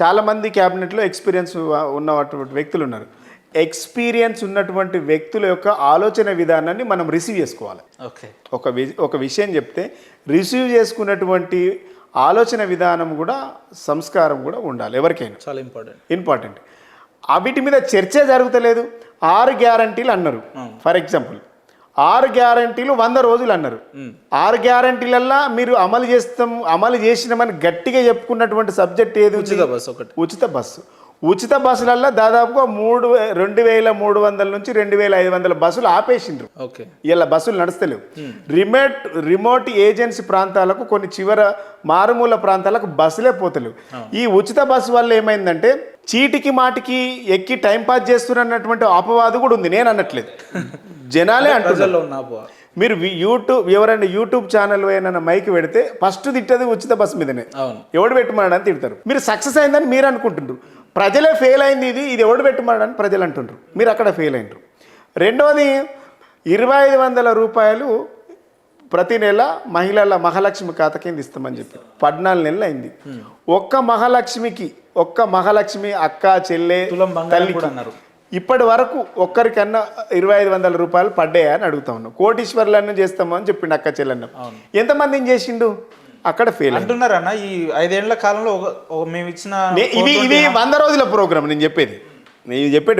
చాలామంది క్యాబినెట్లో ఎక్స్పీరియన్స్ ఉన్నటువంటి వ్యక్తులు ఉన్నారు. ఎక్స్పీరియన్స్ ఉన్నటువంటి వ్యక్తుల యొక్క ఆలోచన విధానాన్ని మనం రిసీవ్ చేసుకోవాలి. ఓకే, ఒక విషయం చెప్తే రిసీవ్ చేసుకున్నటువంటి ఆలోచన విధానం కూడా సంస్కారం కూడా ఉండాలి ఎవరికైనా. చాలా ఇంపార్టెంట్. వీటి మీద చర్చ జరుగుతలేదు. 6 గ్యారంటీలు అన్నారు. ఫర్ ఎగ్జాంపుల్ 6 గ్యారంటీలు 100 రోజులు అన్నారు. 6 గ్యారంటీలల్లా మీరు అమలు చేసినామని గట్టిగా చెప్పుకున్నటువంటి సబ్జెక్ట్ ఏది? ఉచిత బస్సు. ఉచిత బస్సులల్లో దాదాపుగా 2300 నుంచి 2500 బస్సులు ఆపేసిండ్రు. ఇలా బస్సులు నడుస్తలేవు. రిమోట్ ఏజెన్సీ ప్రాంతాలకు, కొన్ని చివర మారుమూల ప్రాంతాలకు బస్సులే పోతలేవు. ఈ ఉచిత బస్సు వల్ల ఏమైందంటే చీటికి మాటికి ఎక్కి టైంపాస్ చేస్తున్నటువంటి అపవాదు కూడా ఉంది. నేను అనట్లేదు, జనాలే అంటున్నారు. మీరు ఎవరైనా యూట్యూబ్ ఛానల్ ఏమైనా మైక్ పెడితే ఫస్ట్ తిట్టది ఉచిత బస్సు మీదనే. ఎవడు పెట్టమని తిడతారు. మీరు సక్సెస్ అయిందని మీరు అనుకుంటుండ్రు, ప్రజలే ఫెయిల్ అయింది. ఇది ఎవడు పెట్టమని ప్రజలు అంటుండ్రు, మీరు అక్కడ ఫెయిల్ అయినరు. రెండవది 2500 రూపాయలు ప్రతి నెల మహాలక్ష్మి ఖాతా కింద ఇస్తామని చెప్పి 14 నెలలు అయింది. ఒక్క మహాలక్ష్మి అక్క చెల్లె తల్లికి ఇప్పటి వరకు ఒక్కరికన్నా 2500 రూపాయలు పడ్డాయా అని అడుగుతా ఉన్నాం. కోటీశ్వర్లను చేస్తామని చెప్పిండు అక్క చెల్లెన్న. ఎంతమందిని చేసిండు? అక్కడ ఫెయిల్ అంటున్నారన్న. ఈ 5 ఏళ్ల కాలంలో మేము ఇచ్చిన ఇది 100 రోజుల ప్రోగ్రామ్. నేను చెప్పేది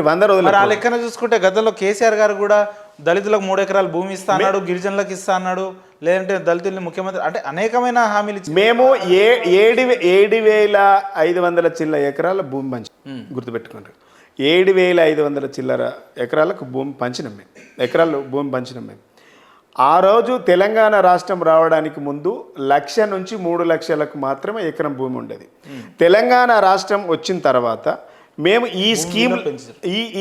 100 రోజులు. ఆ లెక్కన చూసుకుంటే గతంలో కేసీఆర్ గారు కూడా దళితులకు 3 ఎకరాల భూమి ఇస్తా అన్నాడు, గిరిజనులకు ఇస్తా అన్నాడు, లేదంటే దళితుల్ని ముఖ్యమంత్రి అంటే అనేకమైన హామీలు ఇచ్చి మేము 7,500 చిల్లర ఎకరాల భూమి పంచి గుర్తుపెట్టుకోండి. 7,500 చిల్లర ఎకరాలకు భూమి పంచినాం మేము. ఆ రోజు తెలంగాణ రాష్ట్రం రావడానికి ముందు 1,00,000 నుంచి 3 లక్షలకు మాత్రమే ఎకరం భూమి ఉండేది. తెలంగాణ రాష్ట్రం వచ్చిన తర్వాత మేము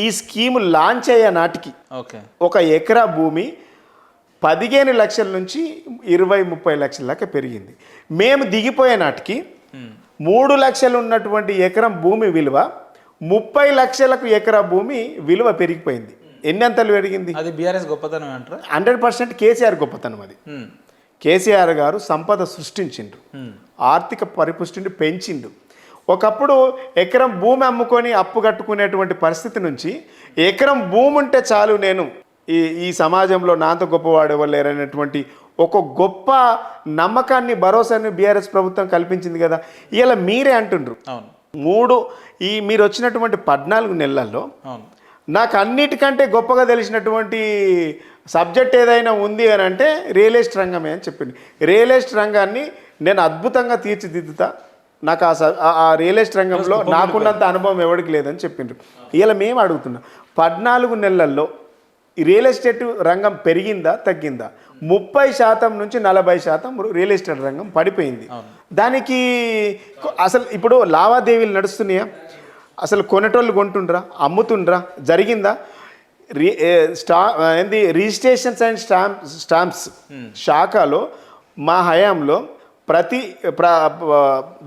ఈ స్కీమ్ లాంచ్ అయ్యే నాటికి ఒక ఎకరా భూమి 15 లక్షల నుంచి 20-30 లక్షల దాకా పెరిగింది. మేము దిగిపోయే నాటికి 3 లక్షలు ఉన్నటువంటి ఎకరం భూమి విలువ 30 లక్షలకు ఎకరా భూమి విలువ పెరిగిపోయింది. ఎన్ని అంతలు పెరిగింది? అది బీఆర్ఎస్ గొప్పతనం అంటారా? 100% కేసీఆర్ గొప్పతనం. అది కేసీఆర్ గారు సంపద సృష్టించిండు, ఆర్థిక పరిపుష్టిని పెంచిండు. ఒకప్పుడు ఎకరం భూమి అమ్ముకొని అప్పు కట్టుకునేటువంటి పరిస్థితి నుంచి ఎకరం భూమి ఉంటే చాలు, నేను ఈ సమాజంలో నాంత గొప్పవాడు ఎవరు లేరనేటువంటి ఒక గొప్ప నమ్మకాన్ని, భరోసాని బీఆర్ఎస్ ప్రభుత్వం కల్పించింది కదా. ఇలా మీరే అంటుండ్రు. మీరు వచ్చినటువంటి 14 నెలల్లో నాకు అన్నిటికంటే గొప్పగా తెలిసినటువంటి సబ్జెక్ట్ ఏదైనా ఉంది అని అంటే రియల్ ఎస్టేట్ రంగమే అని చెప్పింది. రియల్ ఎస్టేట్ రంగాన్ని నేను అద్భుతంగా తీర్చిదిద్దుతా, నాకు ఆ రియల్ ఎస్టేట్ రంగంలో నాకున్నంత అనుభవం ఎవరికి లేదని చెప్పిండ్రు. ఇలా మేము అడుగుతున్నాం, 14 నెలల్లో రియల్ ఎస్టేట్ రంగం పెరిగిందా తగ్గిందా? 30% నుంచి 40% రియల్ ఎస్టేట్ రంగం పడిపోయింది. దానికి అసలు ఇప్పుడు లావాదేవీలు నడుస్తున్నాయా? అసలు కొనేటోళ్ళు కొంటుండ్రా, అమ్ముతుండ్రా, జరిగిందా? రిజిస్ట్రేషన్స్ అండ్ స్టాంప్స్ శాఖలో మా హయాంలో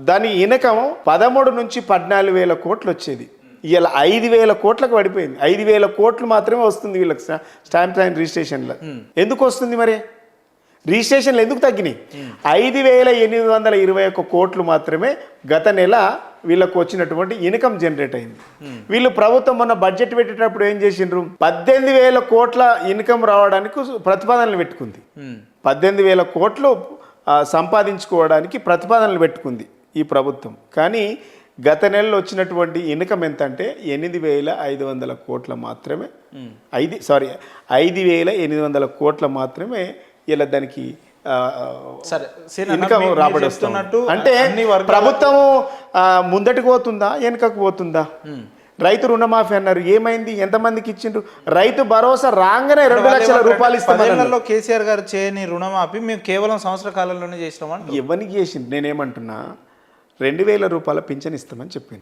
దాని ఇనకం 13 నుంచి 14,000 కోట్లు వచ్చేది. ఇలా 5,000 కోట్లకు పడిపోయింది. 5,000 కోట్లు మాత్రమే వస్తుంది వీళ్ళకి స్టాంప్స్ అండ్ రిజిస్ట్రేషన్లో. ఎందుకు వస్తుంది మరి? రిజిస్ట్రేషన్లు ఎందుకు తగ్గినాయి? 5,821 కోట్లు మాత్రమే గత నెల వీళ్ళకు వచ్చినటువంటి ఇన్కమ్ జనరేట్ అయింది. వీళ్ళు ప్రభుత్వం మొన్న బడ్జెట్ పెట్టేటప్పుడు ఏం చేసిండ్రు? 18,000 కోట్ల ఇన్కమ్ రావడానికి ప్రతిపాదనలు పెట్టుకుంది. 18,000 కోట్లు సంపాదించుకోవడానికి ప్రతిపాదనలు పెట్టుకుంది ఈ ప్రభుత్వం. కానీ గత నెలలో వచ్చినటువంటి ఇన్కమ్ ఎంత అంటే 8,500 కోట్ల మాత్రమే. 5,800 కోట్ల మాత్రమే ఇలా దానికి ఇన్కమ్ రాబడి వస్తున్నట్టు. అంటే ప్రభుత్వము ముందటికి పోతుందా వెనుకకు పోతుందా? రైతు రుణమాఫీ అన్నారు, ఏమైంది? ఎంతమందికి ఇచ్చిండ్రు? రైతు భరోసా రాగానే 2 లక్షల రూపాయలు ఇస్తామన్నారు. కేసీఆర్ గారు చేయని రుణమాఫీ మేము కేవలం సంవత్సర కాలంలోనే చేసినాం. ఎవరికి చేసింది? నేనేమంటున్నా, 2,000 రూపాయల పింఛన్ ఇస్తామని చెప్పిండు.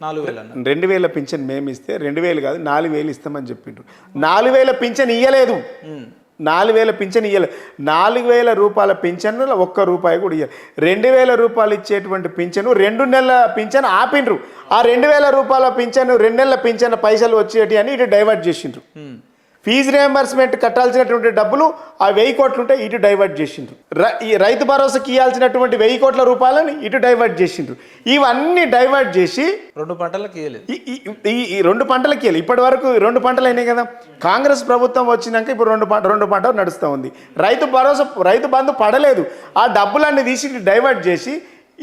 2,000 పింఛన్ మేము ఇస్తే 2,000 కాదు 4,000 ఇస్తామని చెప్పిండ్రు. 4,000 పింఛన్ ఇయ్యలేదు. 4,000 పింఛన్ ఇయ్యలేదు. 4,000 రూపాయల పింఛన్ ₹1 కూడా ఇయ్యాలి. 2,000 రూపాయలు ఇచ్చేటువంటి పింఛను 2 నెలల పింఛన్ ఆపిండ్రు. ఆ 2,000 రూపాయల పింఛను 2 నెలల పింఛన్ పైసలు వచ్చేటి అని ఇటు డైవర్ట్ చేసిండ్రు. ఫీజు రియంబర్స్మెంట్ కట్టాల్సినటువంటి డబ్బులు ఆ 1000 కోట్లు ఉంటే ఇటు డైవర్ట్ చేసిండ్రు. ఈ రైతు భరోసాకి ఇవ్వాల్సినటువంటి 1000 కోట్ల రూపాయలని ఇటు డైవర్ట్ చేసిండ్రు. ఇవన్నీ డైవర్ట్ చేసి 2 పంటలకు ఇవ్వలేదు. ఈ 2 పంటలకి వెళ్ళి ఇప్పటి వరకు 2 పంటలు అయినాయి కదా. కాంగ్రెస్ ప్రభుత్వం వచ్చినాక ఇప్పుడు 2 పంటలు నడుస్తూ ఉంది. రైతు బంధు పడలేదు. ఆ డబ్బులన్నీ తీసి డైవర్ట్ చేసి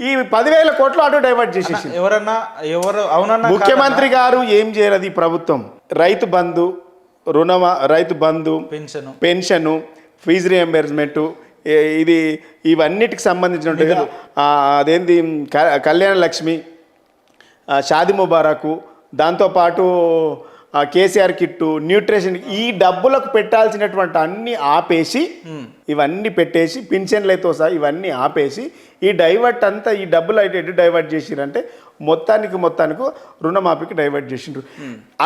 ఈ 10,000 కోట్లు అటు డైవర్ట్ చేసేసి ఎవరు అవునన్నా ముఖ్యమంత్రి గారు ఏం చేయలేదు. ఈ ప్రభుత్వం Rythu Bandhu pension fee reimbursement ఇవన్నిటికి సంబంధించినట్టు అదేంది కళ్యాణ లక్ష్మి, షాది ముబారకు, దాంతోపాటు కేసీఆర్ కిట్టు, న్యూట్రిషన్, ఈ డబ్బులకు పెట్టాల్సినటువంటి అన్ని ఆపేసి ఇవన్నీ పెట్టేసి పింఛన్లతో సహా ఇవన్నీ ఆపేసి ఈ డైవర్ట్ అంతా ఈ డబ్బులు అయితే డైవర్ట్ చేసిరంటే మొత్తానికి రుణమాఫీకి డైవర్ట్ చేసిండ్రు.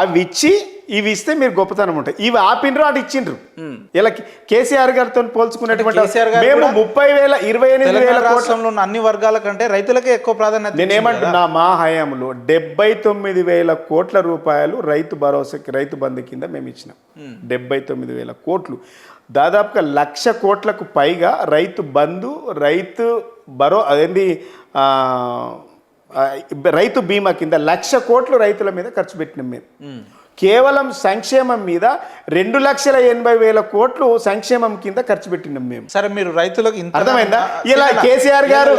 అవి ఇచ్చి ఇవి ఇస్తే మీరు గొప్పతనం ఉంటాయి. ఇవి ఆపిండ్రు అటు ఇచ్చిండ్రు. ఇలా కేసీఆర్ గారితో పోల్చుకున్నటువంటి మేము 30,000 రాష్ట్రంలో ఉన్న అన్ని వర్గాల కంటే రైతులకే ఎక్కువ ప్రాధాన్యత. నేనేమంటున్నా, మా హయాంలో 79,000 కోట్ల రూపాయలు రైతు భరోసాకి రైతు బంధు కింద మేము ఇచ్చినాం. 79,000 కోట్లు, దాదాపుగా 1,00,000 కోట్లకు పైగా రైతు బంధు, రైతు బీమా కింద 1,00,000 కోట్లు రైతుల మీద ఖర్చు పెట్టినాం మేము. కేవలం సంక్షేమం మీద 2,80,000 కోట్లు సంక్షేమం కింద ఖర్చు పెట్టినాం మేము. సరే, మీరు రైతులకు అర్థమైందా? ఇలా కేసీఆర్ గారు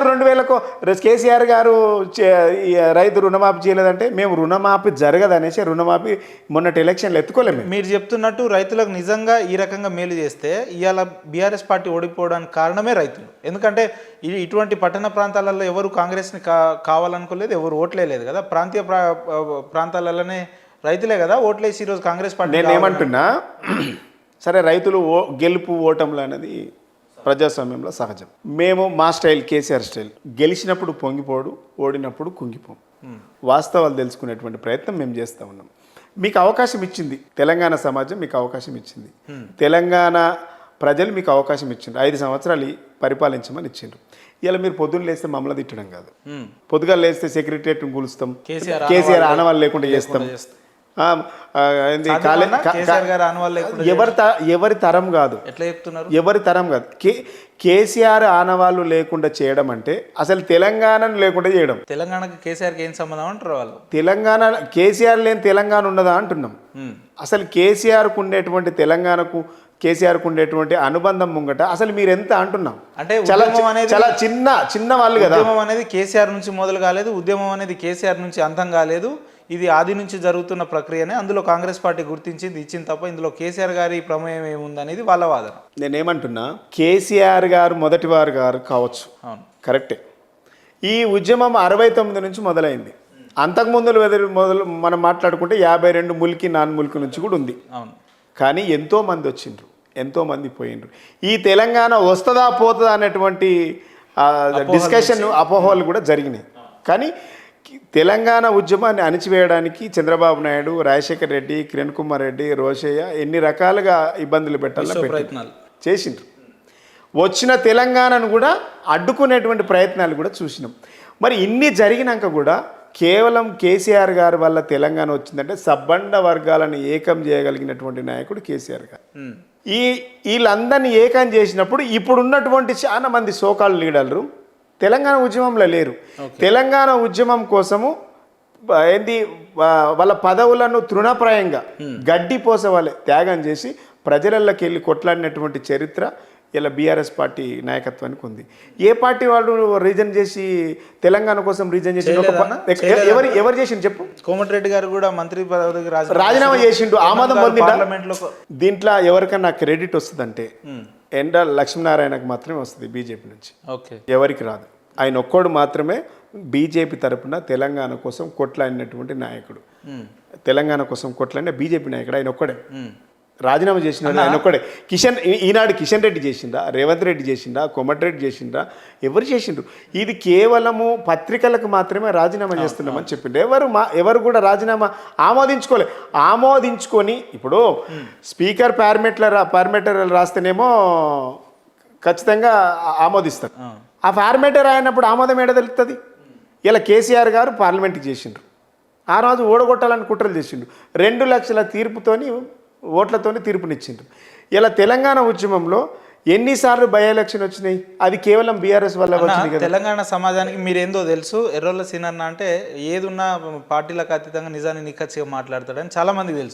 2,000 కేసీఆర్ గారు రైతు రుణమాఫీ చేయలేదంటే మేము రుణమాఫీ జరగదనేసి రుణమాఫీ మొన్నటి ఎలక్షన్లు ఎత్తుకోలేము. మీరు చెప్తున్నట్టు రైతులకు నిజంగా ఈ రకంగా మేలు చేస్తే ఇవాళ బీఆర్ఎస్ పార్టీ ఓడిపోవడానికి కారణమే రైతులు. ఎందుకంటే ఇటువంటి పట్టణ ప్రాంతాలలో ఎవరు కాంగ్రెస్ని కావాలనుకోలేదు, ఎవరు ఓట్లేదు కదా. ప్రాంతీయ ప్రాంతాలలోనే రైతులే కదా ఓట్లేసి ఈరోజు కాంగ్రెస్ పార్టీ. నేను ఏమంటున్నా, సరే రైతులు గెలుపు ఓటములు అనేది ప్రజాస్వామ్యంలో సహజం. మేము మా స్టైల్ కేసీఆర్ స్టైల్, గెలిచినప్పుడు పొంగిపోడు, ఓడినప్పుడు కుంగిపోం. వాస్తవాలు తెలుసుకునేటువంటి ప్రయత్నం మేము చేస్తూ ఉన్నాం. మీకు అవకాశం ఇచ్చింది తెలంగాణ సమాజం, మీకు అవకాశం ఇచ్చింది తెలంగాణ ప్రజలు, మీకు అవకాశం ఇచ్చిండ్రు. 5 సంవత్సరాలు పరిపాలించమని ఇచ్చిండ్రు. ఇలా మీరు పొద్దున్న లేస్తే మమ్మల్ని తిట్టడం కాదు, పొద్దుగా లేస్తే సెక్రటరియట్ని కూలుస్తాం, కేసీఆర్ ఆనవాళ్ళు లేకుండా చేస్తాం. ఎవరి తరం కాదు, ఎవరి తరం కాదు. కేసీఆర్ ఆనవాళ్ళు లేకుండా చేయడం అంటే అసలు తెలంగాణను లేకుండా చేయడం. తెలంగాణకి కేసీఆర్కి ఏం సంబంధం అంటారు వాళ్ళు? తెలంగాణ కేసీఆర్ లేని తెలంగాణ ఉన్నదా అంటున్నాం. అసలు కేసీఆర్కు ఉండేటువంటి తెలంగాణకు కేసీఆర్కు ఉండేటువంటి అనుబంధం ముంగట అసలు మీరు ఎంత అంటున్నాం అంటే చాలా చిన్న వాళ్ళు కదా. ఉద్యమం అనేది కేసీఆర్ నుంచి మొదలు కాలేదు, ఉద్యమం అనేది కేసీఆర్ నుంచి అంతం కాలేదు. ఇది ఆది నుంచి జరుగుతున్న ప్రక్రియనే. అందులో కాంగ్రెస్ పార్టీ గుర్తించింది, ఇచ్చింది తప్ప ఇందులో కేసీఆర్ గారి ప్రమేయం ఏముందనేది వాళ్ళ వాదన. నేనేమంటున్నా, కేసీఆర్ గారు మొదటివారు గారు కావచ్చు, కరెక్టే. ఈ ఉద్యమం 69 నుంచి మొదలైంది. అంతకుముందు మనం మాట్లాడుకుంటే 52 ముల్కి నాన్ ముల్కి నుంచి కూడా ఉంది. కానీ ఎంతోమంది వచ్చిండ్రు, ఎంతోమంది పోయిండ్రు. ఈ తెలంగాణ వస్తుందా పోతుందా అనేటువంటి డిస్కషన్ అపోహలు కూడా జరిగినాయి. కానీ తెలంగాణ ఉద్యమాన్ని అణిచివేయడానికి చంద్రబాబు నాయుడు, రాజశేఖర్ రెడ్డి, కిరణ్ కుమార్ రెడ్డి, రోషయ్య ఎన్ని రకాలుగా ఇబ్బందులు పెట్టాలని చేసిండ్రు. వచ్చిన తెలంగాణను కూడా అడ్డుకునేటువంటి ప్రయత్నాలు కూడా చూసినాం. మరి ఇన్ని జరిగినాక కూడా కేవలం కేసీఆర్ గారి వల్ల తెలంగాణ వచ్చిందంటే సబ్బండ వర్గాలను ఏకం చేయగలిగినటువంటి నాయకుడు కేసీఆర్ గారు. వీళ్ళందరినీ ఏకం చేసినప్పుడు ఇప్పుడున్నటువంటి చాలా మంది సోకాల్ లీడర్లు తెలంగాణ ఉద్యమంలో లేరు. తెలంగాణ ఉద్యమం కోసము వాళ్ళ పదవులను తృణప్రాయంగా గడ్డిపోస వాళ్ళే త్యాగం చేసి ప్రజలలోకి వెళ్ళి కొట్లాడినటువంటి చరిత్ర ఇలా బీఆర్ఎస్ పార్టీ నాయకత్వానికి ఉంది. ఏ పార్టీ వాళ్ళు రీజన్ చేసి తెలంగాణ కోసం రీజన్ చేసి ఎవరు చేసిండు చెప్పు? కోమటిరెడ్డి గారు కూడా మంత్రి పదవికి రాజీనామా చేసిండు, ఆమోదం పొందిండు. దీంట్లో ఎవరికన్నా క్రెడిట్ వస్తుందంటే ఎండ లక్ష్మీనారాయణకు మాత్రమే వస్తుంది బీజేపీ నుంచి, ఎవరికి రాదు. ఆయన ఒక్కడు మాత్రమే బీజేపీ తరపున తెలంగాణ కోసం కొట్లాడినటువంటి నాయకుడు. తెలంగాణ కోసం కొట్లాడిన బీజేపీ నాయకుడు ఆయన ఒక్కడే. రాజీనామా చేసిన ఆయన ఒక్కడే. ఈనాడు కిషన్ రెడ్డి చేసిండ్రా, రేవంత్ రెడ్డి చేసిండ్రా, కోమటిరెడ్డి చేసిండ్రా, ఎవరు చేసిండ్రు? ఇది కేవలము పత్రికలకు మాత్రమే రాజీనామా చేస్తున్నామని చెప్పిండు. ఎవరు కూడా రాజీనామా ఆమోదించుకొని ఇప్పుడు స్పీకర్ పార్మెటర్ రాస్తేనేమో ఖచ్చితంగా ఆమోదిస్తారు. ఆ ఫార్మేటర్ అయినప్పుడు ఆమోదం ఏడ తెలుస్తుంది? ఇలా కేసీఆర్ గారు పార్లమెంట్కి చేసిండ్రు. ఆ రోజు ఓడగొట్టాలని కుట్రలు చేసిండు. 2 లక్షల తీర్పుతోని ఓట్లతోని తీర్పునిచ్చిండ్రు. ఇలా తెలంగాణ ఉద్యమంలో ఎన్నిసార్లు బై ఎలక్షన్ వచ్చినాయి? అది కేవలం బీఆర్ఎస్ వల్ల వచ్చింది కదా. తెలంగాణ సమాజానికి మీరేందో తెలుసు, ఎర్రోళ్ళ సీనన్న అంటే ఏదున్నా పార్టీలకు అతీతంగా నిజాన్ని నిక్కచ్చిగా మాట్లాడతాడని చాలా మందికి తెలుసు.